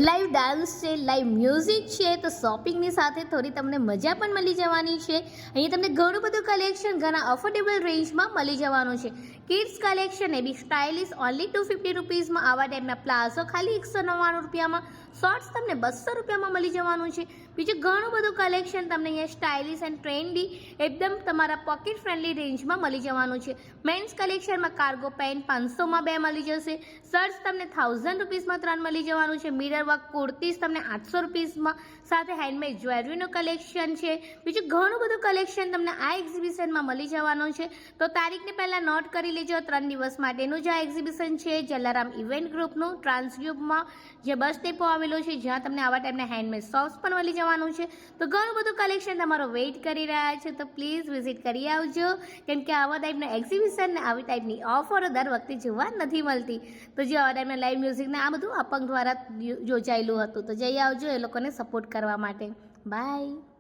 Live dance છે, live music છે, તો શોપિંગની સાથે થોડી તમને મજા પણ મળી જવાની છે. અહીં તમને ઘણું બધું કલેક્શન ઘણા અફોર્ડેબલ રેન્જમાં મળી જવાનું છે. કિડ્સ કલેક્શન એ બી સ્ટાઇલિશ ઓનલી 250 રૂપીઝમાં. આવા ટાઈપના પ્લાઝો ખાલી 199 રૂપિયામાં, શોર્ટ્સ તમને 200 રૂપિયામાં મળી જવાનું છે. બીજું ઘણું બધું કલેક્શન તમને અહીંયા સ્ટાઇલિશ એન્ડ ટ્રેન્ડી એકદમ તમારા પોકેટ ફ્રેન્ડલી રેન્જમાં મળી જવાનું છે. મેન્સ કલેક્શનમાં કાર્ગો પેન્ટ 500માં 2 મળી જશે. શર્ટ્સ તમને 1000 રૂપીસમાં 3 મળી જવાનું છે. મિરર વર્ક કુર્તીઝ તમને 800 રૂપીસમાં, સાથે હેન્ડમેડ જ્વેલરીનું કલેક્શન છે. બીજું ઘણું બધું કલેક્શન તમને આ એક્ઝિબિશનમાં મળી જવાનું છે. તો તારીખને પહેલાં નોટ કરી લેજો. 3 દિવસ માટેનું જ આ એક્ઝિબિશન છે. જલારામ ઇવેન્ટ ગ્રુપનું ટ્રાન્સગ્રુપમાં જે બસ ડેપો આવેલો છે, જ્યાં તમને આવા ટાઈપના હેન્ડમેડ શોપ્સ પણ મળી જવાનું છે. તો ઘણું બધું કલેક્શન તમારો વેઇટ કરી રહ્યા છે, તો પ્લીઝ વિઝિટ કરી આવજો. કેમ કે આવા ટાઈપના એક્ઝિબિશન ને આવી ટાઈપની ઓફરો દર વખતે જોવા નથી મળતી. તો જે આવા ટાઈપના લાઈવ મ્યુઝિકને આ બધું અપંગ દ્વારા યોજાયેલું હતું, તો જઈ આવજો એ લોકોને સપોર્ટ કરવા માટે. બાય.